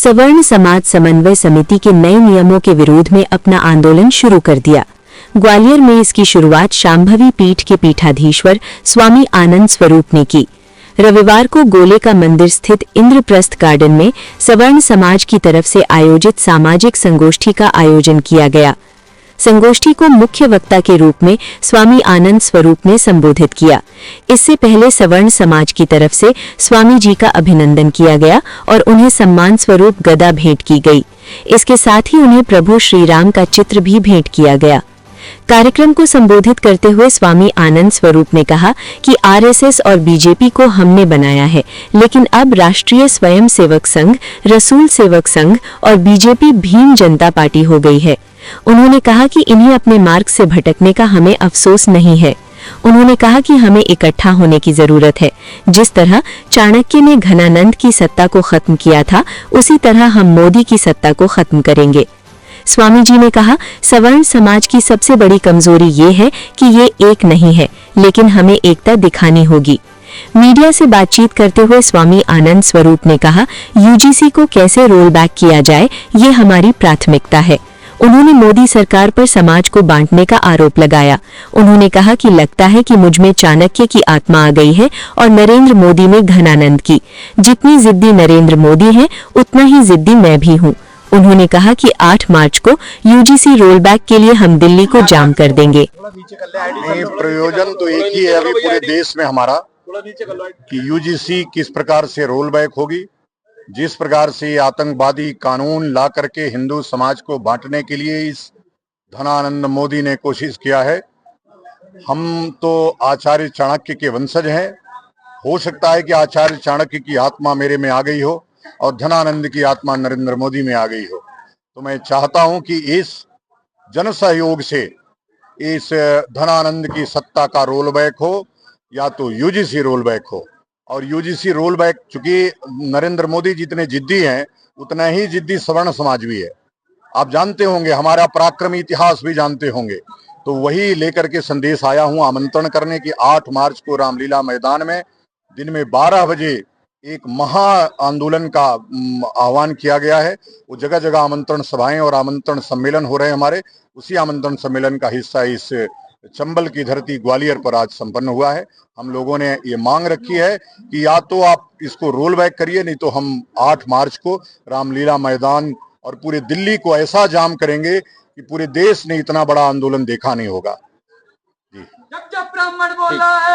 सवर्ण समाज समन्वय समिति के नए नियमों के विरोध में अपना आंदोलन शुरू कर दिया। ग्वालियर में इसकी शुरुआत शांभवी पीठ के पीठाधीश्वर स्वामी आनंद स्वरूप ने की। रविवार को गोले का मंदिर स्थित इंद्रप्रस्थ गार्डन में सवर्ण समाज की तरफ से आयोजित सामाजिक संगोष्ठी का आयोजन किया गया। संगोष्ठी को मुख्य वक्ता के रूप में स्वामी आनंद स्वरूप ने संबोधित किया। इससे पहले सवर्ण समाज की तरफ से स्वामी जी का अभिनंदन किया गया और उन्हें सम्मान स्वरूप गदा भेंट की गई। इसके साथ ही उन्हें प्रभु श्री राम का चित्र भी भेंट किया गया। कार्यक्रम को संबोधित करते हुए स्वामी आनंद स्वरूप ने कहा कि आरएसएस और बीजेपी को हमने बनाया है, लेकिन अब राष्ट्रीय स्वयं सेवक संघ, रसूल सेवक संघ और बीजेपी भीम जनता पार्टी हो गई है। उन्होंने कहा कि इन्हें अपने मार्ग से भटकने का हमें अफसोस नहीं है। उन्होंने कहा कि हमें इकट्ठा होने की जरूरत है। जिस तरह चाणक्य ने घनानंद की सत्ता को खत्म किया था, उसी तरह हम मोदी की सत्ता को खत्म करेंगे। स्वामी जी ने कहा, सवर्ण समाज की सबसे बड़ी कमजोरी ये है कि ये एक नहीं है, लेकिन हमें एकता दिखानी होगी। मीडिया से बातचीत करते हुए स्वामी आनंद स्वरूप ने कहा, यूजीसी को कैसे रोल बैक किया जाए, ये हमारी प्राथमिकता है। उन्होंने मोदी सरकार पर समाज को बांटने का आरोप लगाया। उन्होंने कहा कि लगता है कि मुझ में चाणक्य की आत्मा आ गई है और नरेंद्र मोदी में घनानंद की। जितनी जिद्दी नरेंद्र मोदी हैं, उतना ही जिद्दी मैं भी हूँ। उन्होंने कहा कि 8 मार्च को यूजीसी रोल बैक के लिए हम दिल्ली को जाम कर देंगे। प्रयोजन तो एक ही है अभी पूरे देश में हमारा कि यूजीसी किस प्रकार से रोल बैक होगी। जिस प्रकार से आतंकवादी कानून ला करके हिंदू समाज को बांटने के लिए इस धनानंद मोदी ने कोशिश किया है। हम तो आचार्य चाणक्य के वंशज हैं। हो सकता है कि आचार्य चाणक्य की आत्मा मेरे में आ गई हो और धनानंद की आत्मा नरेंद्र मोदी में आ गई हो। तो मैं चाहता हूं कि इस जन सहयोग से इस धनानंद की सत्ता का रोल बैक हो या तो यूजीसी रोल बैक हो। और यूजीसी रोल बैक, चूंकि नरेंद्र मोदी जितने जिद्दी हैं उतना ही जिद्दी सवर्ण समाज भी है। आप जानते होंगे, हमारा पराक्रमी इतिहास भी जानते होंगे। तो वही लेकर के संदेश आया हूं आमंत्रण करने की 8 मार्च को रामलीला मैदान में दिन में 12 बजे एक महा आंदोलन का आह्वान किया गया है। वो जगह जगह आमंत्रण सभाएं और आमंत्रण सम्मेलन हो रहे हैं हमारे। उसी आमंत्रण सम्मेलन का हिस्सा इस चंबल की धरती ग्वालियर पर आज संपन्न हुआ है। हम लोगों ने ये मांग रखी है कि या तो आप इसको रोल बैक करिए, नहीं तो हम 8 मार्च को रामलीला मैदान और पूरे दिल्ली को ऐसा जाम करेंगे कि पूरे देश ने इतना बड़ा आंदोलन देखा नहीं होगा। जी। जब ब्राह्मण बोला है।